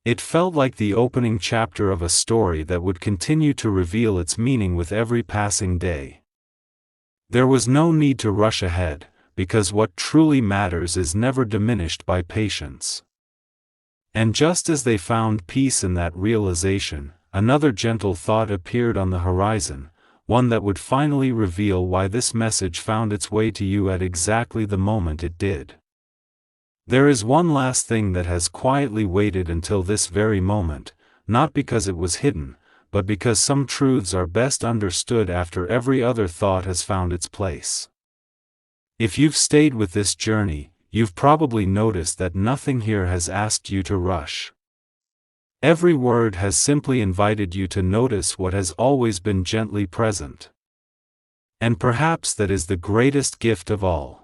It felt like the opening chapter of a story that would continue to reveal its meaning with every passing day. There was no need to rush ahead, because what truly matters is never diminished by patience. And just as they found peace in that realization, another gentle thought appeared on the horizon, one that would finally reveal why this message found its way to you at exactly the moment it did. There is one last thing that has quietly waited until this very moment, not because it was hidden, but because some truths are best understood after every other thought has found its place. If you've stayed with this journey, you've probably noticed that nothing here has asked you to rush. Every word has simply invited you to notice what has always been gently present. And perhaps that is the greatest gift of all.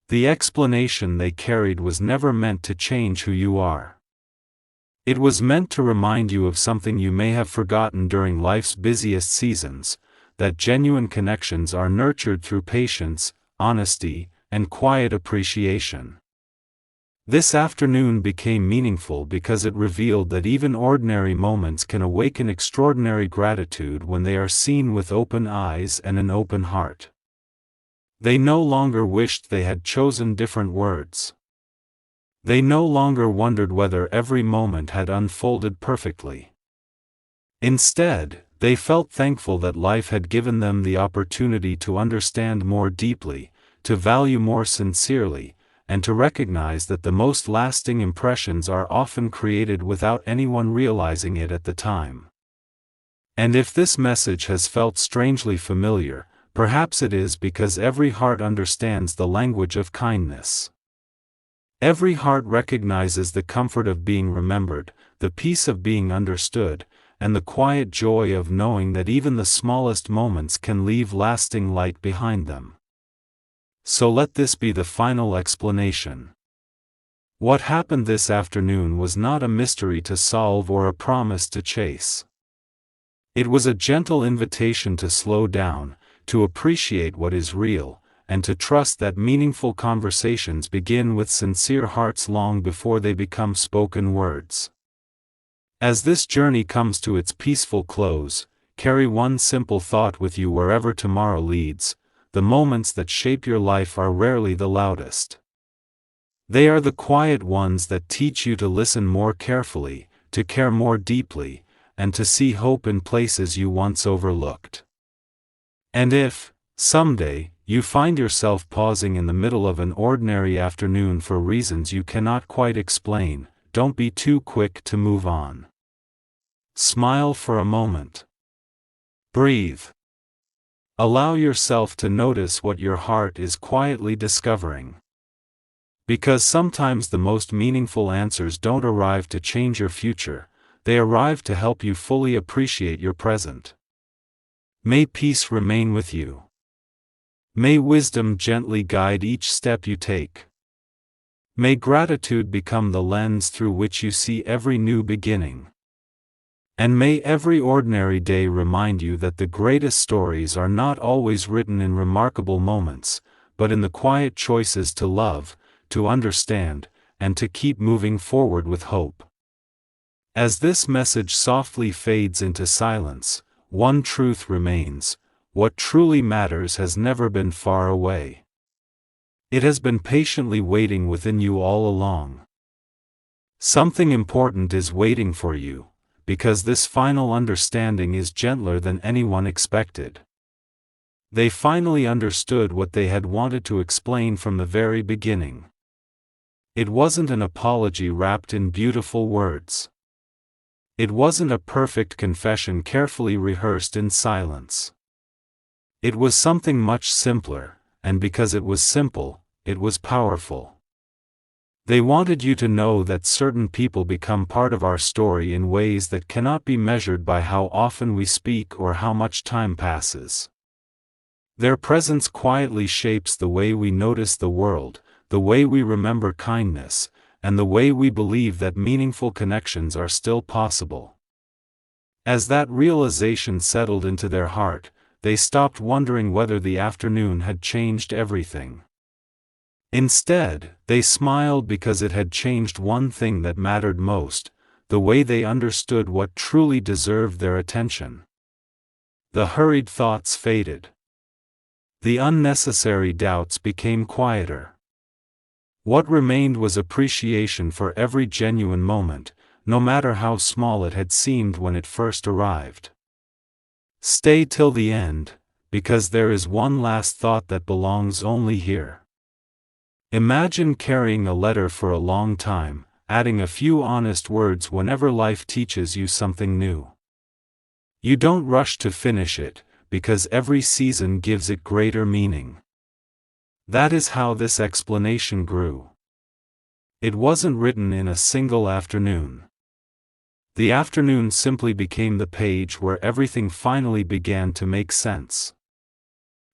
The explanation they carried was never meant to change who you are. It was meant to remind you of something you may have forgotten during life's busiest seasons, that genuine connections are nurtured through patience, honesty, and quiet appreciation. This afternoon became meaningful because it revealed that even ordinary moments can awaken extraordinary gratitude when they are seen with open eyes and an open heart. They no longer wished they had chosen different words. They no longer wondered whether every moment had unfolded perfectly. Instead, they felt thankful that life had given them the opportunity to understand more deeply, to value more sincerely, and to recognize that the most lasting impressions are often created without anyone realizing it at the time. And if this message has felt strangely familiar, perhaps it is because every heart understands the language of kindness. Every heart recognizes the comfort of being remembered, the peace of being understood, and the quiet joy of knowing that even the smallest moments can leave lasting light behind them. So let this be the final explanation. What happened this afternoon was not a mystery to solve or a promise to chase. It was a gentle invitation to slow down, to appreciate what is real, and to trust that meaningful conversations begin with sincere hearts long before they become spoken words. As this journey comes to its peaceful close, carry one simple thought with you wherever tomorrow leads: the moments that shape your life are rarely the loudest. They are the quiet ones that teach you to listen more carefully, to care more deeply, and to see hope in places you once overlooked. And if, someday, you find yourself pausing in the middle of an ordinary afternoon for reasons you cannot quite explain, don't be too quick to move on. Smile for a moment. Breathe. Allow yourself to notice what your heart is quietly discovering. Because sometimes the most meaningful answers don't arrive to change your future, they arrive to help you fully appreciate your present. May peace remain with you. May wisdom gently guide each step you take. May gratitude become the lens through which you see every new beginning. And may every ordinary day remind you that the greatest stories are not always written in remarkable moments, but in the quiet choices to love, to understand, and to keep moving forward with hope. As this message softly fades into silence, one truth remains: what truly matters has never been far away. It has been patiently waiting within you all along. Something important is waiting for you, because this final understanding is gentler than anyone expected. They finally understood what they had wanted to explain from the very beginning. It wasn't an apology wrapped in beautiful words. It wasn't a perfect confession carefully rehearsed in silence. It was something much simpler, and because it was simple, it was powerful. They wanted you to know that certain people become part of our story in ways that cannot be measured by how often we speak or how much time passes. Their presence quietly shapes the way we notice the world, the way we remember kindness, and the way we believe that meaningful connections are still possible. As that realization settled into their heart, they stopped wondering whether the afternoon had changed everything. Instead, they smiled because it had changed one thing that mattered most: the way they understood what truly deserved their attention. The hurried thoughts faded. The unnecessary doubts became quieter. What remained was appreciation for every genuine moment, no matter how small it had seemed when it first arrived. Stay till the end, because there is one last thought that belongs only here. Imagine carrying a letter for a long time, adding a few honest words whenever life teaches you something new. You don't rush to finish it, because every season gives it greater meaning. That is how this explanation grew. It wasn't written in a single afternoon. The afternoon simply became the page where everything finally began to make sense.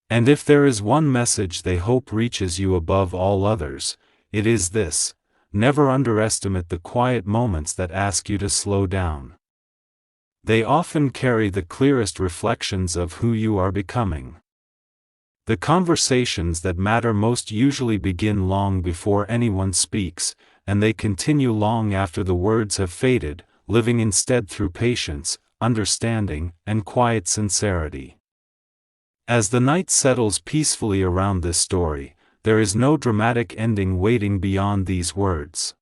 And if there is one message they hope reaches you above all others, it is this: never underestimate the quiet moments that ask you to slow down. They often carry the clearest reflections of who you are becoming. The conversations that matter most usually begin long before anyone speaks, and they continue long after the words have faded, living instead through patience, understanding, and quiet sincerity. As the night settles peacefully around this story, there is no dramatic ending waiting beyond these words.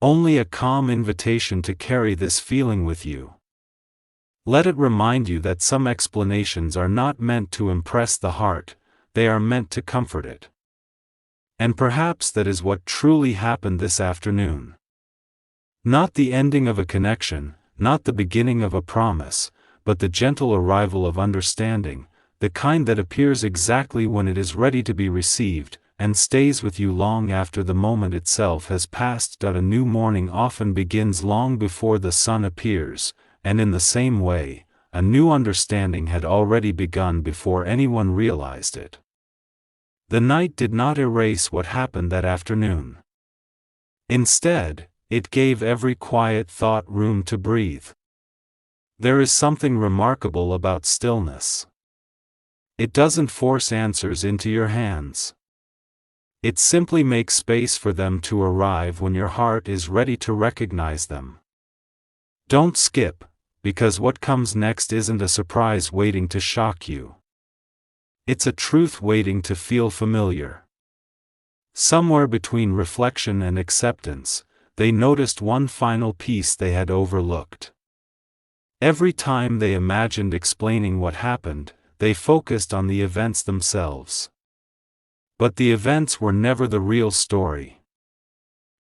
Only a calm invitation to carry this feeling with you. Let it remind you that some explanations are not meant to impress the heart, they are meant to comfort it. And perhaps that is what truly happened this afternoon. Not the ending of a connection, not the beginning of a promise, but the gentle arrival of understanding, the kind that appears exactly when it is ready to be received, and stays with you long after the moment itself has passed. A new morning often begins long before the sun appears, and in the same way, a new understanding had already begun before anyone realized it. The night did not erase what happened that afternoon. Instead, it gave every quiet thought room to breathe. There is something remarkable about stillness. It doesn't force answers into your hands. It simply makes space for them to arrive when your heart is ready to recognize them. Don't skip, because what comes next isn't a surprise waiting to shock you. It's a truth waiting to feel familiar. Somewhere between reflection and acceptance, they noticed one final piece they had overlooked. Every time they imagined explaining what happened, they focused on the events themselves. But the events were never the real story.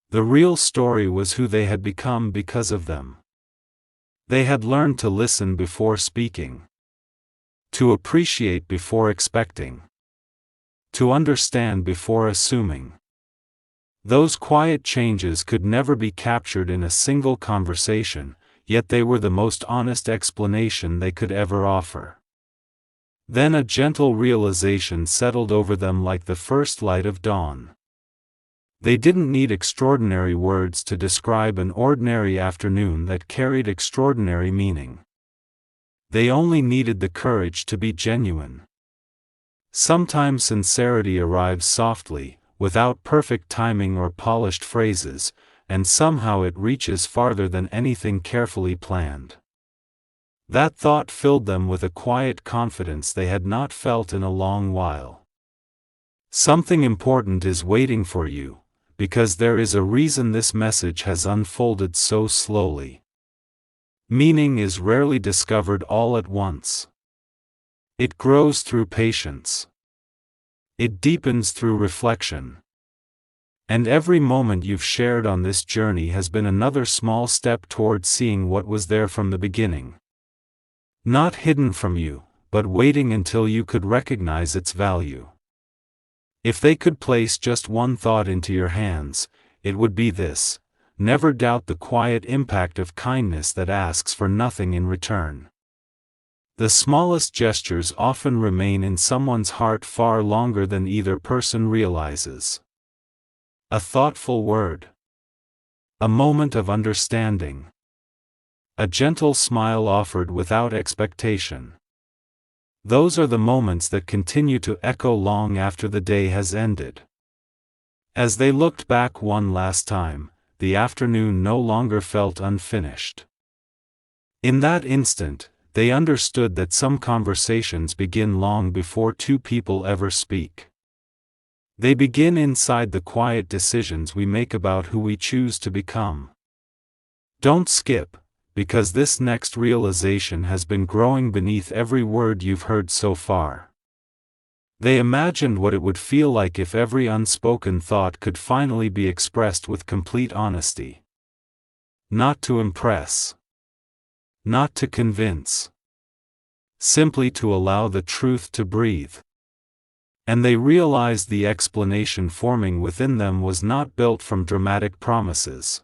The real story was who they had become because of them. They had learned to listen before speaking, to appreciate before expecting, to understand before assuming. Those quiet changes could never be captured in a single conversation, yet they were the most honest explanation they could ever offer. Then a gentle realization settled over them like the first light of dawn. They didn't need extraordinary words to describe an ordinary afternoon that carried extraordinary meaning. They only needed the courage to be genuine. Sometimes sincerity arrives softly, without perfect timing or polished phrases, and somehow it reaches farther than anything carefully planned. That thought filled them with a quiet confidence they had not felt in a long while. Something important is waiting for you, because there is a reason this message has unfolded so slowly. Meaning is rarely discovered all at once. It grows through patience. It deepens through reflection. And every moment you've shared on this journey has been another small step toward seeing what was there from the beginning. Not hidden from you, but waiting until you could recognize its value. If they could place just one thought into your hands, it would be this: never doubt the quiet impact of kindness that asks for nothing in return. The smallest gestures often remain in someone's heart far longer than either person realizes. A thoughtful word. A moment of understanding. A gentle smile offered without expectation. Those are the moments that continue to echo long after the day has ended. As they looked back one last time, the afternoon no longer felt unfinished. In that instant, they understood that some conversations begin long before two people ever speak. They begin inside the quiet decisions we make about who we choose to become. Don't skip, because this next realization has been growing beneath every word you've heard so far. They imagined what it would feel like if every unspoken thought could finally be expressed with complete honesty. Not to impress. Not to convince. Simply to allow the truth to breathe. And they realized the explanation forming within them was not built from dramatic promises.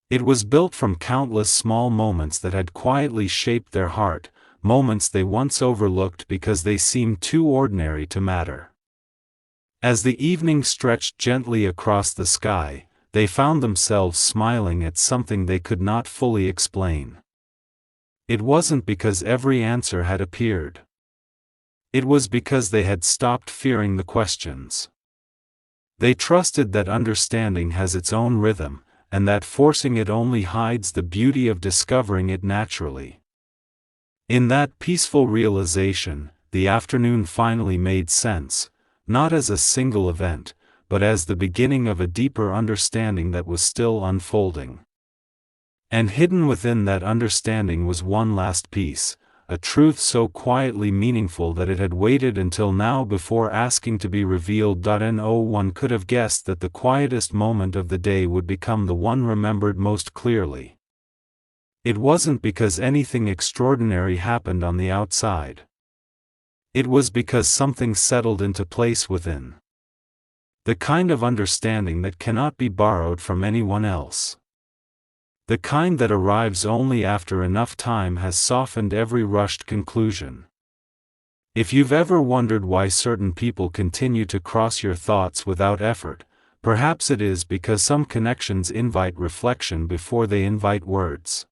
It was built from countless small moments that had quietly shaped their heart, moments they once overlooked because they seemed too ordinary to matter. As the evening stretched gently across the sky, they found themselves smiling at something they could not fully explain. It wasn't because every answer had appeared. It was because they had stopped fearing the questions. They trusted that understanding has its own rhythm, and that forcing it only hides the beauty of discovering it naturally. In that peaceful realization, the afternoon finally made sense, not as a single event, but as the beginning of a deeper understanding that was still unfolding. And hidden within that understanding was one last piece, a truth so quietly meaningful that it had waited until now before asking to be revealed. No one could have guessed that the quietest moment of the day would become the one remembered most clearly. It wasn't because anything extraordinary happened on the outside. It was because something settled into place within. The kind of understanding that cannot be borrowed from anyone else. The kind that arrives only after enough time has softened every rushed conclusion. If you've ever wondered why certain people continue to cross your thoughts without effort, perhaps it is because some connections invite reflection before they invite words.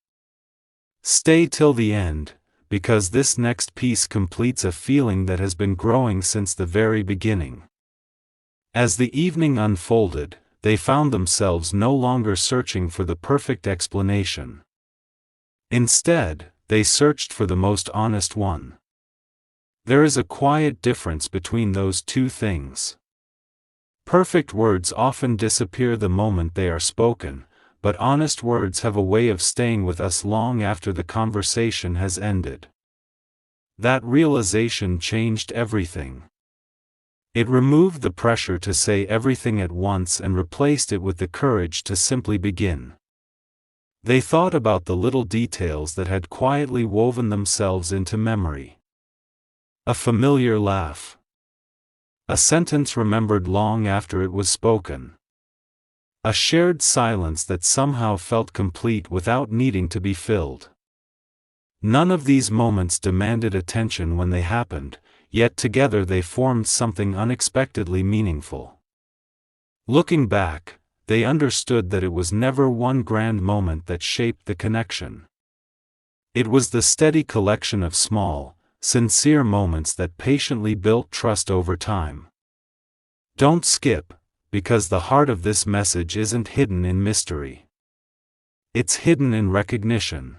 Stay till the end, because this next piece completes a feeling that has been growing since the very beginning. As the evening unfolded, they found themselves no longer searching for the perfect explanation. Instead, they searched for the most honest one. There is a quiet difference between those two things. Perfect words often disappear the moment they are spoken, but honest words have a way of staying with us long after the conversation has ended. That realization changed everything. It removed the pressure to say everything at once and replaced it with the courage to simply begin. They thought about the little details that had quietly woven themselves into memory. A familiar laugh. A sentence remembered long after it was spoken. A shared silence that somehow felt complete without needing to be filled. None of these moments demanded attention when they happened, yet together they formed something unexpectedly meaningful. Looking back, they understood that it was never one grand moment that shaped the connection. It was the steady collection of small, sincere moments that patiently built trust over time. Don't skip, because the heart of this message isn't hidden in mystery. It's hidden in recognition.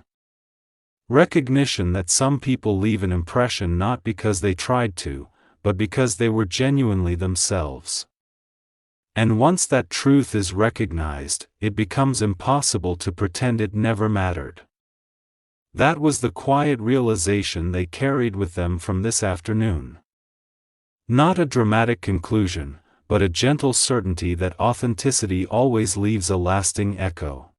Recognition that some people leave an impression not because they tried to, but because they were genuinely themselves. And once that truth is recognized, it becomes impossible to pretend it never mattered. That was the quiet realization they carried with them from this afternoon. Not a dramatic conclusion, but a gentle certainty that authenticity always leaves a lasting echo.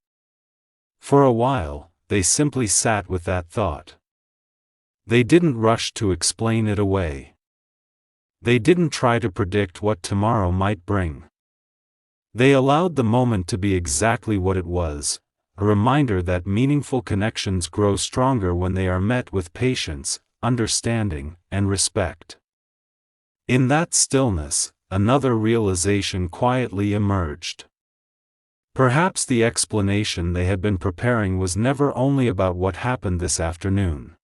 For a while, they simply sat with that thought. They didn't rush to explain it away. They didn't try to predict what tomorrow might bring. They allowed the moment to be exactly what it was, a reminder that meaningful connections grow stronger when they are met with patience, understanding, and respect. In that stillness, another realization quietly emerged. Perhaps the explanation they had been preparing was never only about what happened this afternoon.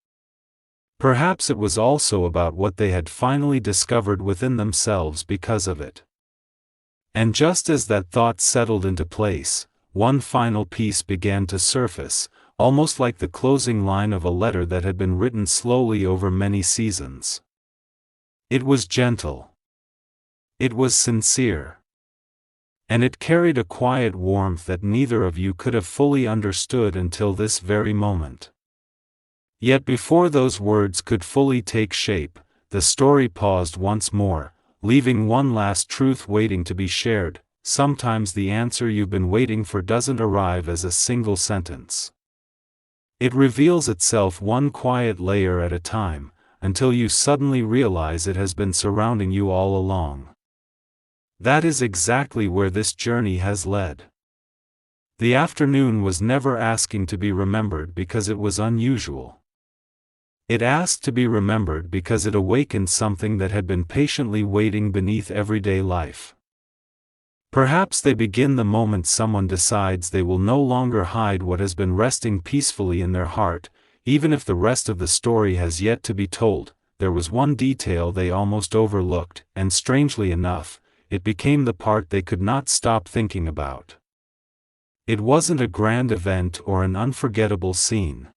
Perhaps it was also about what they had finally discovered within themselves because of it. And just as that thought settled into place, one final piece began to surface, almost like the closing line of a letter that had been written slowly over many seasons. It was gentle. It was sincere. And it carried a quiet warmth that neither of you could have fully understood until this very moment. Yet before those words could fully take shape, the story paused once more, leaving one last truth waiting to be shared. Sometimes the answer you've been waiting for doesn't arrive as a single sentence. It reveals itself one quiet layer at a time, until you suddenly realize it has been surrounding you all along. That is exactly where this journey has led. The afternoon was never asking to be remembered because it was unusual. It asked to be remembered because it awakened something that had been patiently waiting beneath everyday life. Perhaps they begin the moment someone decides they will no longer hide what has been resting peacefully in their heart. Even if the rest of the story has yet to be told, there was one detail they almost overlooked, and strangely enough, it became the part they could not stop thinking about. It wasn't a grand event or an unforgettable scene.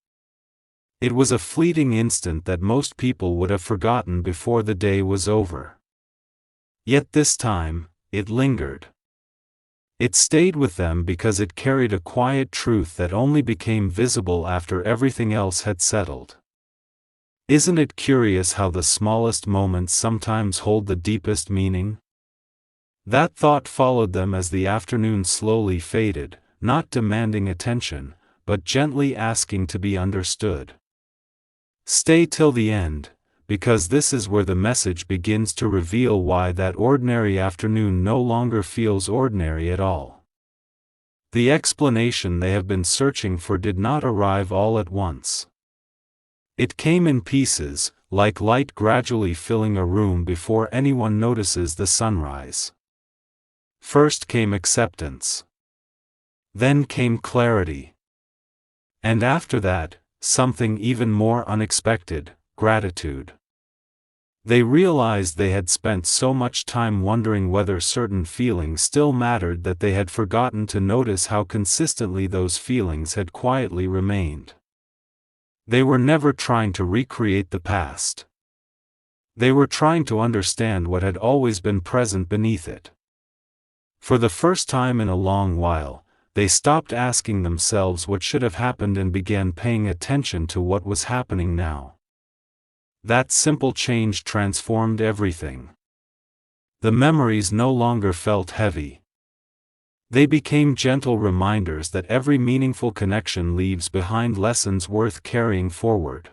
It was a fleeting instant that most people would have forgotten before the day was over. Yet this time, it lingered. It stayed with them because it carried a quiet truth that only became visible after everything else had settled. Isn't it curious how the smallest moments sometimes hold the deepest meaning? That thought followed them as the afternoon slowly faded, not demanding attention, but gently asking to be understood. Stay till the end, because this is where the message begins to reveal why that ordinary afternoon no longer feels ordinary at all. The explanation they have been searching for did not arrive all at once. It came in pieces, like light gradually filling a room before anyone notices the sunrise. First came acceptance. Then came clarity. And after that, something even more unexpected, gratitude. They realized they had spent so much time wondering whether certain feelings still mattered that they had forgotten to notice how consistently those feelings had quietly remained. They were never trying to recreate the past. They were trying to understand what had always been present beneath it. For the first time in a long while, they stopped asking themselves what should have happened and began paying attention to what was happening now. That simple change transformed everything. The memories no longer felt heavy. They became gentle reminders that every meaningful connection leaves behind lessons worth carrying forward.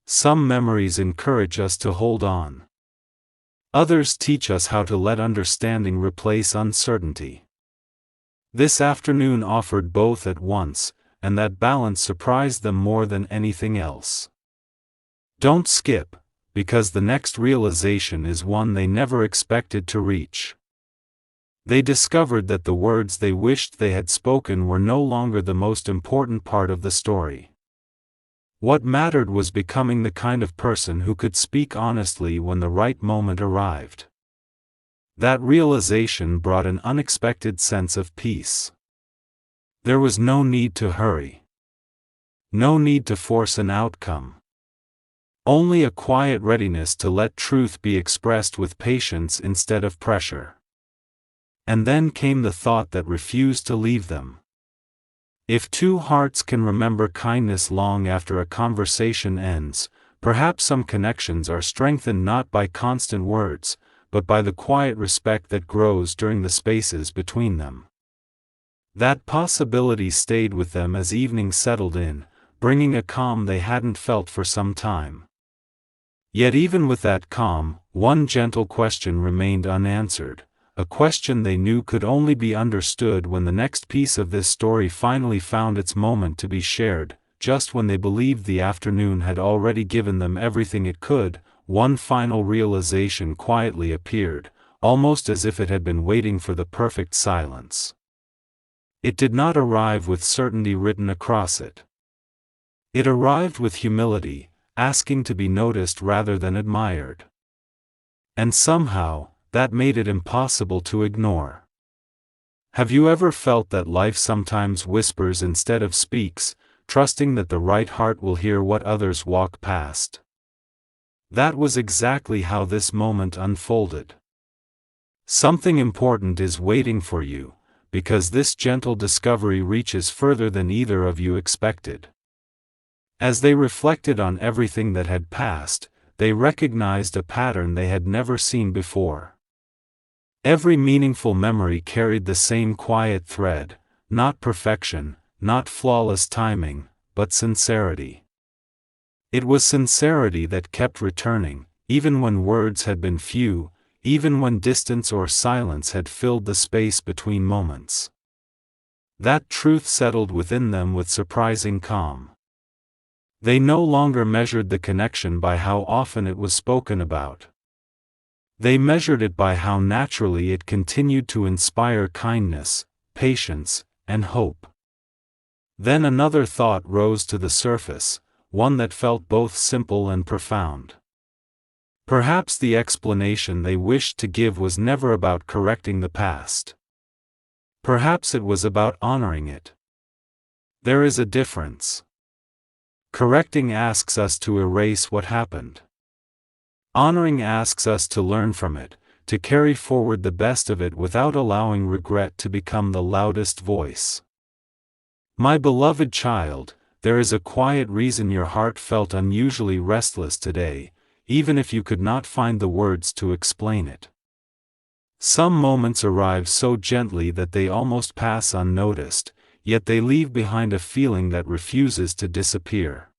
Some memories encourage us to hold on. Others teach us how to let understanding replace uncertainty. This afternoon offered both at once, and that balance surprised them more than anything else. Don't skip, because the next realization is one they never expected to reach. They discovered that the words they wished they had spoken were no longer the most important part of the story. What mattered was becoming the kind of person who could speak honestly when the right moment arrived. That realization brought an unexpected sense of peace. There was no need to hurry. No need to force an outcome. Only a quiet readiness to let truth be expressed with patience instead of pressure. And then came the thought that refused to leave them. If two hearts can remember kindness long after a conversation ends, perhaps some connections are strengthened not by constant words, but by the quiet respect that grows during the spaces between them. That possibility stayed with them as evening settled in, bringing a calm they hadn't felt for some time. Yet even with that calm, one gentle question remained unanswered, a question they knew could only be understood when the next piece of this story finally found its moment to be shared. Just when they believed the afternoon had already given them everything it could, one final realization quietly appeared, almost as if it had been waiting for the perfect silence. It did not arrive with certainty written across it. It arrived with humility, asking to be noticed rather than admired. And somehow, that made it impossible to ignore. Have you ever felt that life sometimes whispers instead of speaks, trusting that the right heart will hear what others walk past? That was exactly how this moment unfolded. Something important is waiting for you, because this gentle discovery reaches further than either of you expected. As they reflected on everything that had passed, they recognized a pattern they had never seen before. Every meaningful memory carried the same quiet thread, not perfection, not flawless timing, but sincerity. It was sincerity that kept returning, even when words had been few, even when distance or silence had filled the space between moments. That truth settled within them with surprising calm. They no longer measured the connection by how often it was spoken about. They measured it by how naturally it continued to inspire kindness, patience, and hope. Then another thought rose to the surface, one that felt both simple and profound. Perhaps the explanation they wished to give was never about correcting the past. Perhaps it was about honoring it. There is a difference. Correcting asks us to erase what happened. Honoring asks us to learn from it, to carry forward the best of it without allowing regret to become the loudest voice. My beloved child, there is a quiet reason your heart felt unusually restless today, even if you could not find the words to explain it. Some moments arrive so gently that they almost pass unnoticed, yet they leave behind a feeling that refuses to disappear.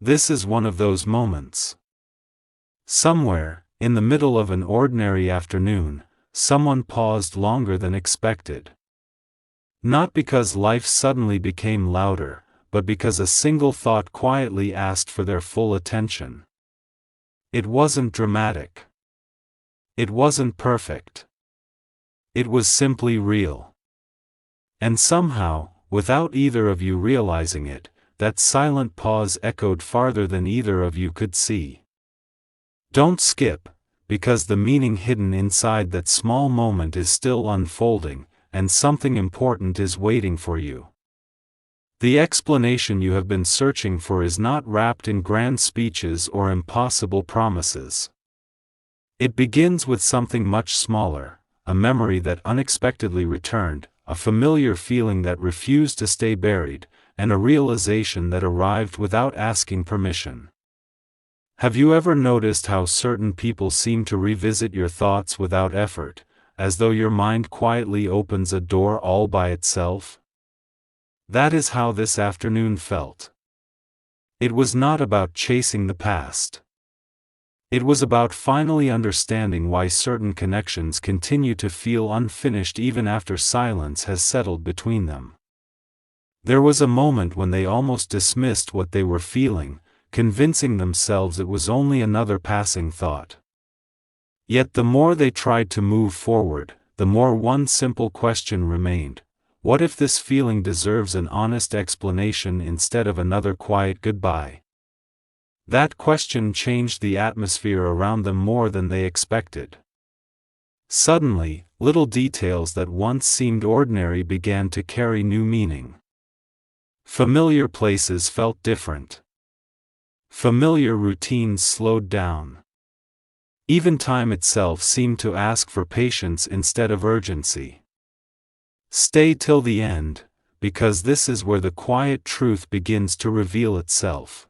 This is one of those moments. Somewhere, in the middle of an ordinary afternoon, someone paused longer than expected. Not because life suddenly became louder, but because a single thought quietly asked for their full attention. It wasn't dramatic. It wasn't perfect. It was simply real. And somehow, without either of you realizing it, that silent pause echoed farther than either of you could see. Don't skip, because the meaning hidden inside that small moment is still unfolding, and something important is waiting for you. The explanation you have been searching for is not wrapped in grand speeches or impossible promises. It begins with something much smaller, a memory that unexpectedly returned, a familiar feeling that refused to stay buried, and a realization that arrived without asking permission. Have you ever noticed how certain people seem to revisit your thoughts without effort, as though your mind quietly opens a door all by itself? That is how this afternoon felt. It was not about chasing the past. It was about finally understanding why certain connections continue to feel unfinished even after silence has settled between them. There was a moment when they almost dismissed what they were feeling, convincing themselves it was only another passing thought. Yet the more they tried to move forward, the more one simple question remained: what if this feeling deserves an honest explanation instead of another quiet goodbye? That question changed the atmosphere around them more than they expected. Suddenly, little details that once seemed ordinary began to carry new meaning. Familiar places felt different. Familiar routines slowed down. Even time itself seemed to ask for patience instead of urgency. Stay till the end, because this is where the quiet truth begins to reveal itself.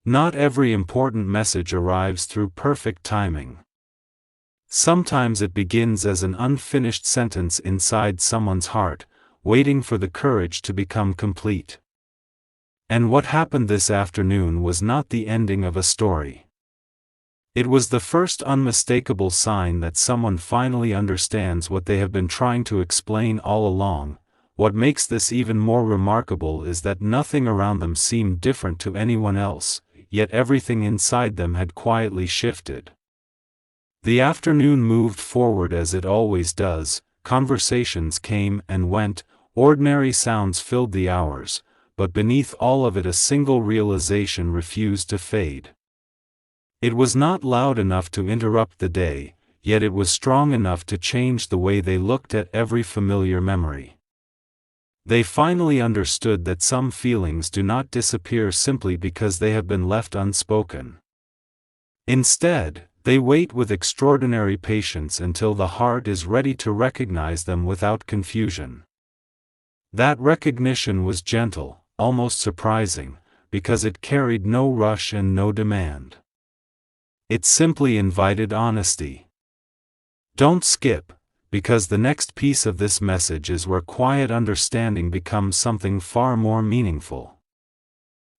Not every important message arrives through perfect timing. Sometimes it begins as an unfinished sentence inside someone's heart, waiting for the courage to become complete. And what happened this afternoon was not the ending of a story. It was the first unmistakable sign that someone finally understands what they have been trying to explain all along. What makes this even more remarkable is that nothing around them seemed different to anyone else, yet everything inside them had quietly shifted. The afternoon moved forward as it always does, conversations came and went, ordinary sounds filled the hours, but beneath all of it a single realization refused to fade. It was not loud enough to interrupt the day, yet it was strong enough to change the way they looked at every familiar memory. They finally understood that some feelings do not disappear simply because they have been left unspoken. Instead, they wait with extraordinary patience until the heart is ready to recognize them without confusion. That recognition was gentle, almost surprising, because it carried no rush and no demand. It simply invited honesty. Don't skip, because the next piece of this message is where quiet understanding becomes something far more meaningful.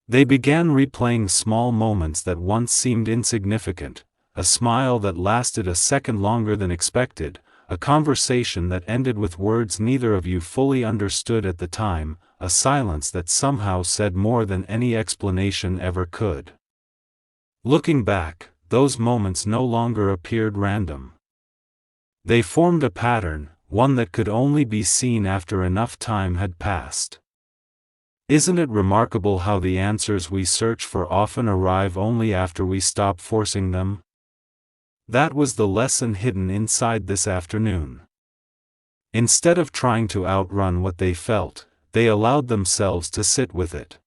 They began replaying small moments that once seemed insignificant, a smile that lasted a second longer than expected, a conversation that ended with words neither of you fully understood at the time, a silence that somehow said more than any explanation ever could. Looking back, those moments no longer appeared random. They formed a pattern, one that could only be seen after enough time had passed. Isn't it remarkable how the answers we search for often arrive only after we stop forcing them? That was the lesson hidden inside this afternoon. Instead of trying to outrun what they felt, they allowed themselves to sit with it.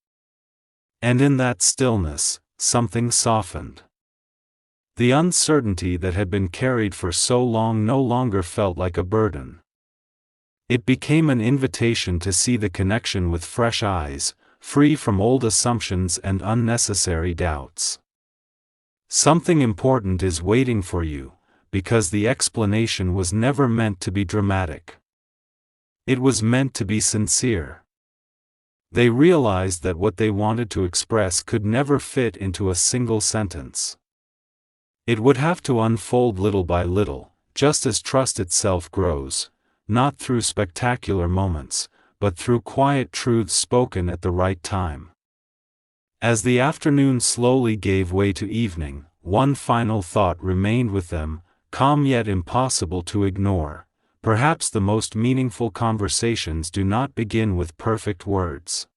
And in that stillness, something softened. The uncertainty that had been carried for so long no longer felt like a burden. It became an invitation to see the connection with fresh eyes, free from old assumptions and unnecessary doubts. Something important is waiting for you, because the explanation was never meant to be dramatic. It was meant to be sincere. They realized that what they wanted to express could never fit into a single sentence. It would have to unfold little by little, just as trust itself grows, not through spectacular moments, but through quiet truths spoken at the right time. As the afternoon slowly gave way to evening, one final thought remained with them, calm yet impossible to ignore. Perhaps the most meaningful conversations do not begin with perfect words.